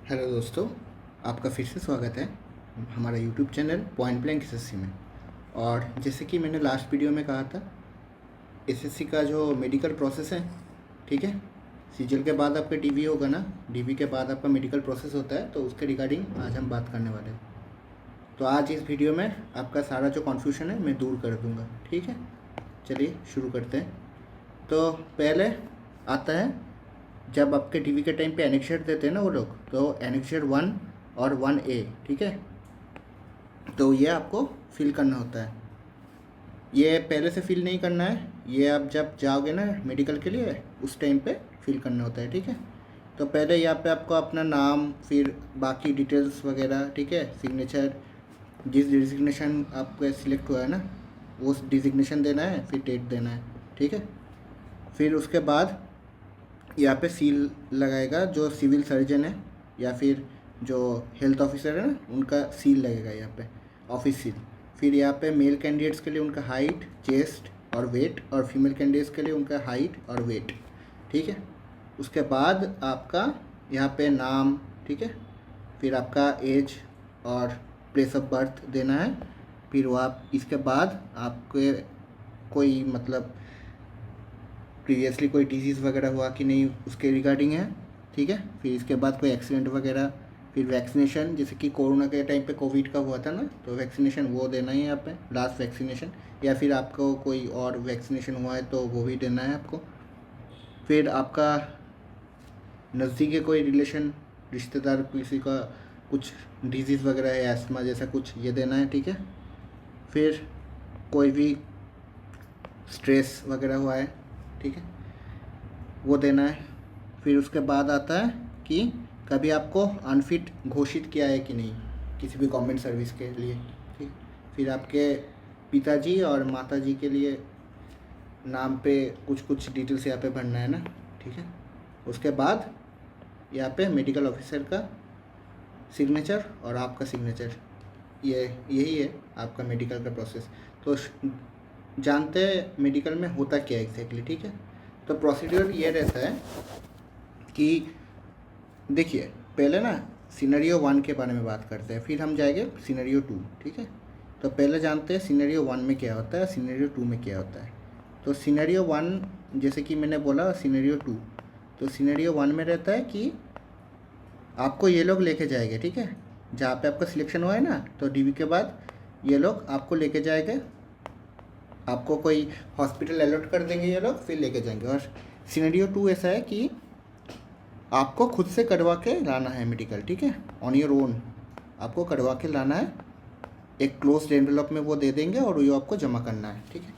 Hello दोस्तों, आपका फिर से स्वागत है हमारा YouTube channel point blank SSC में। और जैसे कि मैंने लास्ट वीडियो में कहा था, एसएससी का जो मेडिकल प्रोसेस है, ठीक है, सीजीएल के बाद आपका डीवी होगा ना, डीवी के बाद आपका मेडिकल प्रोसेस होता है, तो उसके रिगार्डिंग आज हम बात करने वाले हैं। तो आज इस वीडियो में आपका सारा जो कन्फ्यूजन है मैं दूर कर दूँगा, ठीक है। चलिए शुरू करते हैं। तो पहले आता है, जब आपके डीवी के टाइम पे एनेक्सर देते हैं ना वो लोग, तो एनेक्सर 1 और 1A, ठीक है, तो ये आपको फिल करना होता है। ये पहले से फिल नहीं करना है, ये आप जब जाओगे ना मेडिकल के लिए उस टाइम पे फिल करना होता है, ठीक है। तो पहले यहाँ पे आपको अपना नाम, फिर बाकी डिटेल्स वगैरह, ठीक है, सिग्नेचर, जिस डिजिग्नेशन आपका सिलेक्ट हुआ है ना वो डिजिग्नेशन देना है, फिर डेट देना है, ठीक है। फिर उसके बाद यहाँ पे सील लगाएगा जो सिविल सर्जन है या फिर जो हेल्थ ऑफिसर है ना, उनका सील लगेगा यहाँ पे, ऑफिस सील। फिर यहाँ पे मेल कैंडिडेट्स के लिए उनका हाइट, चेस्ट और वेट, और फीमेल कैंडिडेट्स के लिए उनका हाइट और वेट, ठीक है। उसके बाद आपका यहाँ पे नाम, ठीक है, फिर आपका एज और प्लेस ऑफ बर्थ देना है। फिर वो आप इसके बाद आपके कोई मतलब प्रीवियसली कोई डिजीज़ वगैरह हुआ कि नहीं उसके रिगार्डिंग है, ठीक है। फिर इसके बाद कोई एक्सीडेंट वगैरह, फिर वैक्सीनेशन, जैसे कि कोरोना के टाइम पे कोविड का हुआ था ना, तो वैक्सीनेशन वो देना ही है यहाँ पे, लास्ट वैक्सीनेशन, या फिर आपको कोई और वैक्सीनेशन हुआ है तो वो भी देना है आपको। फिर आपका नज़दीकी कोई रिलेशन, रिश्तेदार किसी का कुछ डिजीज़ वगैरह है, एस्थमा जैसा कुछ, ये देना है, ठीक है। फिर कोई भी स्ट्रेस वगैरह हुआ है, ठीक है, वो देना है। फिर उसके बाद आता है कि कभी आपको अनफिट घोषित किया है कि नहीं किसी भी गवर्नमेंट सर्विस के लिए, ठीक। फिर आपके पिताजी और माताजी के लिए नाम पे कुछ कुछ डिटेल्स यहाँ पे भरना है ना, ठीक है। उसके बाद यहाँ पे मेडिकल ऑफिसर का सिग्नेचर और आपका सिग्नेचर, यही है आपका मेडिकल का प्रोसेस। तो जानते हैं मेडिकल में होता क्या है एग्जैक्टली, ठीक है। तो प्रोसीड्यूर ये रहता है कि देखिए, पहले ना सिनेरियो 1 के बारे में बात करते हैं, फिर हम जाएंगे सिनेरियो 2, ठीक है। तो पहले जानते हैं सिनेरियो 1 में क्या होता है, सिनेरियो 2 में क्या होता है। तो सिनेरियो 1 जैसे कि मैंने बोला, सिनेरियो 2, तो सिनेरियो 1 में रहता है कि आपको ये लोग लेके जाएंगे, ठीक है, जहाँ पे आपका सिलेक्शन हुआ है ना, तो डीवी के बाद ये लोग आपको लेके जाएंगे, आपको कोई हॉस्पिटल अलॉट कर देंगे ये लोग, फिर लेके जाएंगे। और सिनेरियो 2 ऐसा है कि आपको खुद से करवा के लाना है मेडिकल, ठीक है, ऑन योर ओन आपको करवा के लाना है। एक क्लोज एनवेलप में वो दे देंगे और वो आपको जमा करना है, ठीक है।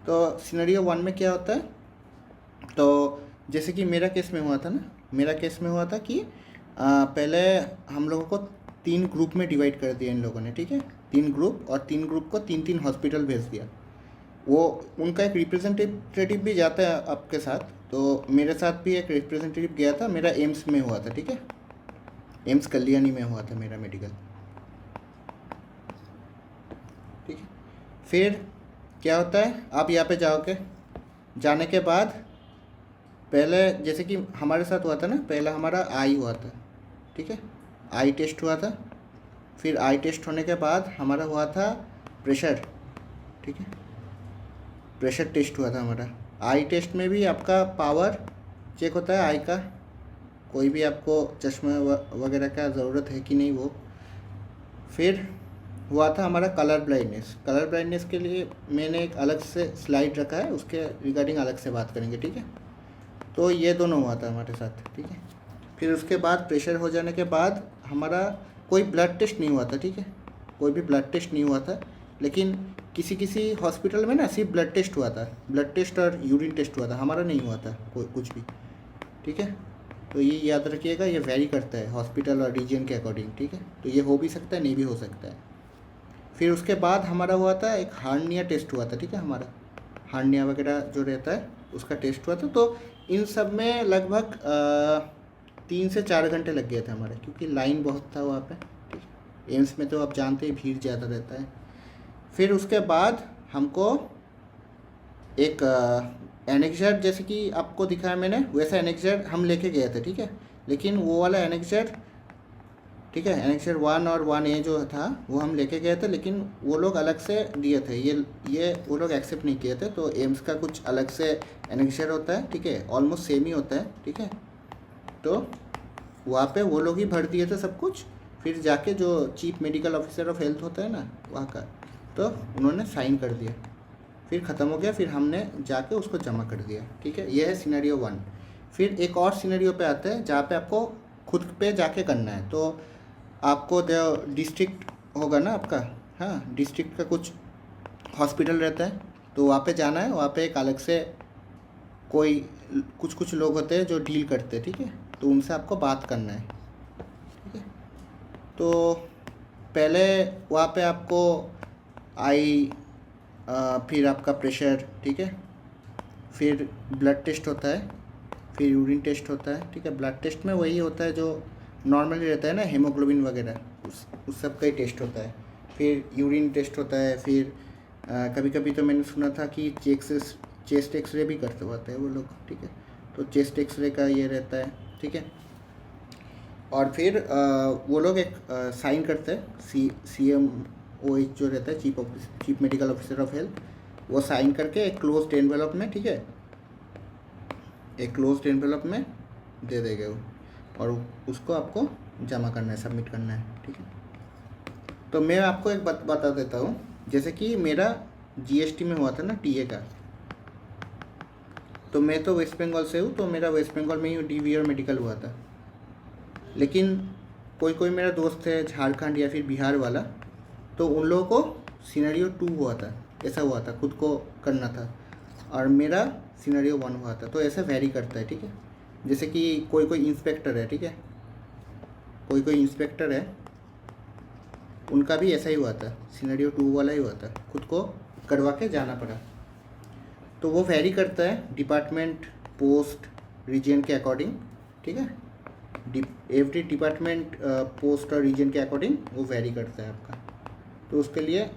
तो सिनेरियो 1 में क्या होता है, तो जैसे कि मेरा केस में हुआ था ना, मेरा केस में हुआ था कि पहले हम लोगों को 3 ग्रुप में डिवाइड कर दिया इन लोगों ने, ठीक है, 3 ग्रुप, और 3 ग्रुप को 3-3 हॉस्पिटल भेज दिया। वो उनका एक रिप्रेजेंटेटिव भी जाता है आपके साथ, तो मेरे साथ भी एक रिप्रेजेंटेटिव गया था, मेरा एम्स में हुआ था, ठीक है, एम्स कल्याणी में हुआ था मेरा मेडिकल, ठीक है। फिर क्या होता है, आप यहाँ पे जाओगे, जाने के बाद पहले जैसे कि हमारे साथ हुआ था ना, पहला हमारा आई हुआ था, ठीक है, आई टेस्ट हुआ था। फिर आई टेस्ट होने के बाद हमारा हुआ था प्रेशर, ठीक है, प्रेशर टेस्ट हुआ था हमारा। आई टेस्ट में भी आपका पावर चेक होता है आई का, कोई भी आपको चश्मा वगैरह का ज़रूरत है कि नहीं वो। फिर हुआ था हमारा कलर ब्लाइंडनेस, कलर ब्लाइंडनेस के लिए मैंने एक अलग से स्लाइड रखा है, उसके रिगार्डिंग अलग से बात करेंगे, ठीक है। तो ये दोनों हुआ था हमारे साथ, ठीक है। फिर उसके बाद प्रेशर हो जाने के बाद हमारा कोई ब्लड टेस्ट नहीं हुआ था, ठीक है, कोई भी ब्लड टेस्ट नहीं हुआ था, लेकिन किसी किसी हॉस्पिटल में ना सिर्फ ब्लड टेस्ट हुआ था, ब्लड टेस्ट और यूरिन टेस्ट हुआ था, हमारा नहीं हुआ था कोई कुछ भी, ठीक है। तो ये याद रखिएगा, ये वेरी करता है हॉस्पिटल और रीजन के अकॉर्डिंग, ठीक है। तो ये हो भी सकता है, नहीं भी हो सकता है। फिर उसके बाद हमारा हुआ था एक हार्निया टेस्ट हुआ था, ठीक है, हमारा हार्निया वगैरह जो रहता है उसका टेस्ट हुआ था। तो इन सब में लगभग 3 से 4 घंटे लग गए थे हमारे, क्योंकि लाइन बहुत था वहाँ पे, ठीक है। एम्स में तो आप जानते हैं भीड़ ज़्यादा रहता है। फिर उसके बाद हमको एक एनेक्जर, जैसे कि आपको दिखाया मैंने वैसा एनेक्जर हम लेके गए थे, ठीक है, लेकिन वो वाला एनेक्जर ठीक है। एनेक्सर 1 और 1A जो था वो हम लेके गए थे, लेकिन वो लोग अलग से दिए थे, ये वो लोग एक्सेप्ट नहीं किए थे। तो एम्स का कुछ अलग से एनेक्सर होता है, ठीक है, ऑलमोस्ट सेम ही होता है, ठीक है। तो वहाँ पे वो लोग ही भर दिए थे सब कुछ। फिर जाके जो chief medical officer of health होता है ना वहाँ का, तो उन्होंने साइन कर दिया, फिर ख़त्म हो गया। फिर हमने जाके उसको जमा कर दिया, ठीक है। ये है सिनेरियो 1। फिर एक और सिनेरियो पे आते हैं जहाँ पे आपको खुद पे जाके करना है। तो आपको जो डिस्ट्रिक्ट होगा ना आपका, हाँ, डिस्ट्रिक्ट का कुछ हॉस्पिटल रहता है, तो वहाँ पे जाना है। वहाँ पे एक अलग से कोई कुछ लोग होते हैं जो डील करते हैं, ठीक है। तो उनसे आपको बात करना है, ठीक है। तो पहले वहाँ पे आपको फिर आपका प्रेशर, ठीक है, फिर ब्लड टेस्ट होता है, फिर यूरिन टेस्ट होता है, ठीक है। ब्लड टेस्ट में वही होता है जो नॉर्मली रहता है ना, हेमोग्लोबिन वगैरह, उस सब का ही टेस्ट होता है। फिर यूरिन टेस्ट होता है। फिर कभी कभी तो मैंने सुना था कि चेस्ट एक्सरे भी करते होते हैं वो लोग, ठीक है। तो चेस्ट एक्सरे का ये रहता है, ठीक है। और फिर वो लोग एक साइन करते हैं, CMOH जो रहता है, chief medical officer of health, वो साइन करके एक क्लोज्ड एनवेलप में, ठीक है, एक क्लोज्ड एनवेलप में दे देंगे वो, और उसको आपको जमा करना है, सबमिट करना है, ठीक है। तो मैं आपको एक बात बता देता हूँ। जैसे कि मेरा GST में हुआ था ना TA का, तो मैं तो वेस्ट बंगाल से हूँ, तो मेरा वेस्ट बंगाल में ही DVR मेडिकल हुआ था। लेकिन कोई कोई मेरा दोस्त है झारखंड या फिर बिहार वाला, तो उन लोगों को सिनेरियो 2 हुआ था, ऐसा हुआ था, खुद को करना था। और मेरा सिनेरियो 1 हुआ था। तो ऐसा वेरी करता है, ठीक है। जैसे कि कोई कोई इंस्पेक्टर है, ठीक है, कोई कोई इंस्पेक्टर है, उनका भी ऐसा ही हुआ था, सिनेरियो 2 वाला ही हुआ था, खुद को करवा के जाना पड़ा। तो वो वेरी करता है डिपार्टमेंट, पोस्ट, रीजन के अकॉर्डिंग, ठीक है। एवरी डिपार्टमेंट, पोस्ट और रीजन के अकॉर्डिंग वो वेरी करता है आपका। तो उसके लिए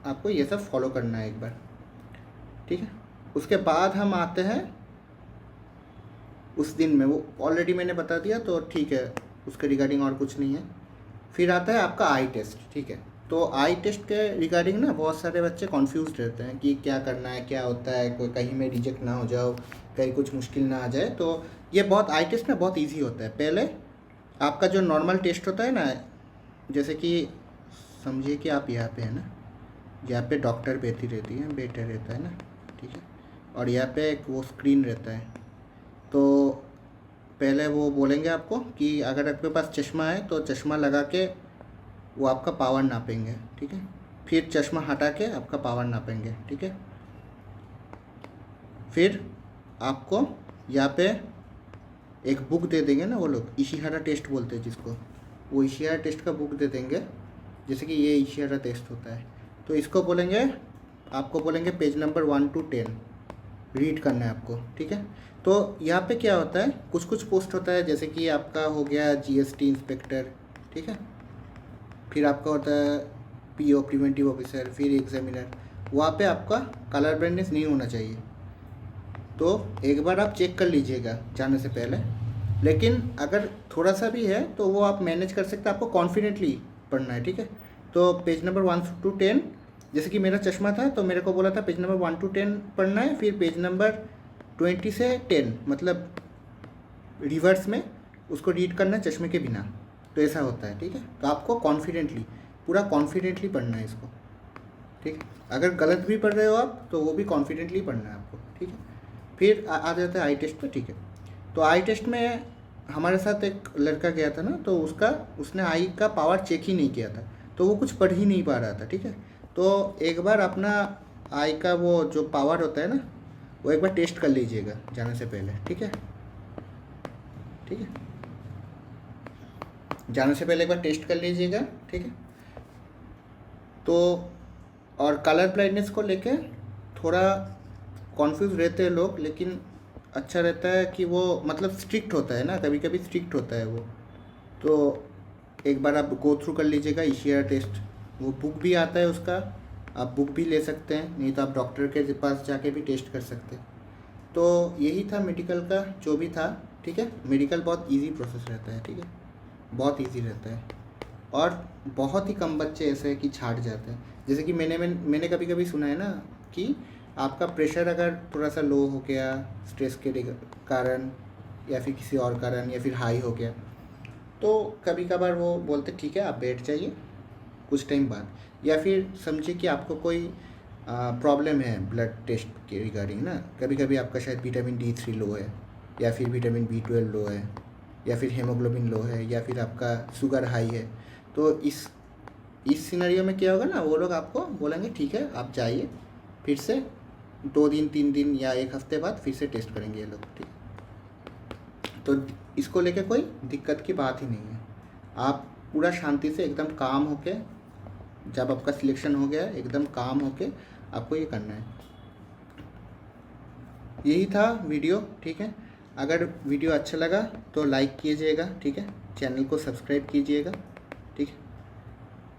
आपको ये सब फॉलो करना है एक बार, ठीक है। उसके बाद हम आते हैं उस दिन में, वो ऑलरेडी मैंने बता दिया, तो ठीक है, उसके रिगार्डिंग और कुछ नहीं है। फिर आता है आपका आई टेस्ट, ठीक है। तो आई टेस्ट के रिगार्डिंग ना बहुत सारे बच्चे कॉन्फ्यूज रहते हैं कि क्या करना है, क्या होता है, कोई कहीं में रिजेक्ट ना हो जाओ, कहीं कुछ मुश्किल ना आ जाए। तो ये बहुत, आई टेस्ट ना बहुत ईजी होता है। पहले आपका जो नॉर्मल टेस्ट होता है ना, जैसे कि समझिए कि आप यहाँ पे है ना, यहाँ पे डॉक्टर बैठी रहती है, बैठे रहता है ना, ठीक है, और यहाँ पे एक वो स्क्रीन रहता है। तो पहले वो बोलेंगे आपको कि अगर आपके पास चश्मा है तो चश्मा लगा के वो आपका पावर नापेंगे, ठीक है। फिर चश्मा हटा के आपका पावर नापेंगे, ठीक है। फिर आपको यहाँ पे एक बुक दे देंगे ना वो लोग, इशिहारा टेस्ट बोलते हैं जिसको, वो इशिहारा टेस्ट का बुक दे देंगे। जैसे कि ये इशिहारा टेस्ट होता है, तो इसको बोलेंगे, आपको बोलेंगे पेज नंबर 1 to 10 रीड करना है आपको, ठीक है। तो यहाँ पे क्या होता है, कुछ कुछ पोस्ट होता है, जैसे कि आपका हो गया GST इंस्पेक्टर, ठीक है। फिर आपका होता है PO प्रिवेंटिव ऑफिसर, फिर एग्जामिनर। वहाँ पे आपका कलर ब्लाइंडनेस नहीं होना चाहिए, तो एक बार आप चेक कर लीजिएगा जाने से पहले। लेकिन अगर थोड़ा सा भी है तो वो आप मैनेज कर सकते हैं, आपको कॉन्फिडेंटली पढ़ना है, ठीक है। तो पेज नंबर 1 to 10, जैसे कि मेरा चश्मा था तो मेरे को बोला था पेज नंबर 1 to 10 पढ़ना है, फिर पेज नंबर 20 से 10 मतलब रिवर्स में उसको रीड करना है चश्मे के बिना। तो ऐसा होता है, ठीक है। तो आपको कॉन्फिडेंटली, पूरा कॉन्फिडेंटली पढ़ना है इसको, ठीक है। अगर गलत भी पढ़ रहे हो आप तो वो भी कॉन्फिडेंटली पढ़ना है आपको, ठीक है। फिर आ जाता है आई टेस्ट पे, ठीक है। तो आई टेस्ट में हमारे साथ एक लड़का गया था ना, तो उसने आई का पावर चेक ही नहीं किया था, तो वो कुछ पढ़ ही नहीं पा रहा था, ठीक है। तो एक बार अपना आई का वो जो पावर होता है ना, वो एक बार टेस्ट कर लीजिएगा जाने से पहले, ठीक है, ठीक है। जाने से पहले एक बार टेस्ट कर लीजिएगा, ठीक है। तो और कलर ब्लाइंडनेस को लेके थोड़ा कॉन्फ्यूज रहते हैं लोग, लेकिन अच्छा रहता है कि वो मतलब स्ट्रिक्ट होता है ना, कभी कभी स्ट्रिक्ट होता है वो। तो एक बार आप गो थ्रू कर लीजिएगा इशिहारा टेस्ट, वो बुक भी आता है उसका, आप बुक भी ले सकते हैं, नहीं तो आप डॉक्टर के पास जाके भी टेस्ट कर सकते हैं। तो यही था मेडिकल का जो भी था, ठीक है। मेडिकल बहुत इजी प्रोसेस रहता है, ठीक है, बहुत इजी रहता है। और बहुत ही कम बच्चे ऐसे हैं कि छाट जाते हैं। जैसे कि मैंने कभी कभी सुना है ना कि आपका प्रेशर अगर थोड़ा सा लो हो गया स्ट्रेस के कारण या फिर किसी और कारण या फिर हाई हो गया, तो कभी कभार वो बोलते ठीक है आप बैठ जाइए कुछ टाइम बाद। या फिर समझिए कि आपको कोई प्रॉब्लम है ब्लड टेस्ट के रिगार्डिंग ना, कभी कभी आपका शायद विटामिन D3 लो है या फिर विटामिन B12 लो है या फिर हेमोग्लोबिन लो है या फिर आपका शुगर हाई है। तो इस सिनेरियो में क्या होगा ना, वो लोग आपको बोलेंगे ठीक है आप जाइए, फिर से 2 दिन 3 दिन या 1 हफ्ते बाद फिर से टेस्ट करेंगे ये लोग, ठीक। तो इसको लेके कोई दिक्कत की बात ही नहीं है। आप पूरा शांति से एकदम काम होके, जब आपका सिलेक्शन हो गया एकदम काम होके आपको ये करना है। यही था वीडियो, ठीक है। अगर वीडियो अच्छा लगा तो लाइक कीजिएगा, ठीक है, चैनल को सब्सक्राइब कीजिएगा, ठीक है,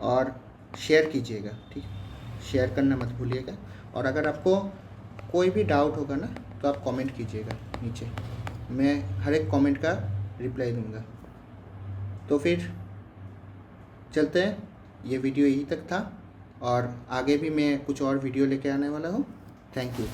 और शेयर कीजिएगा, ठीक है, शेयर करना मत भूलिएगा। और अगर आपको कोई भी डाउट होगा ना तो आप कमेंट कीजिएगा नीचे, मैं हर एक कमेंट का रिप्लाई दूंगा। तो फिर चलते हैं, ये वीडियो यहीं तक था और आगे भी मैं कुछ और वीडियो लेके आने वाला हूँ। Thank you.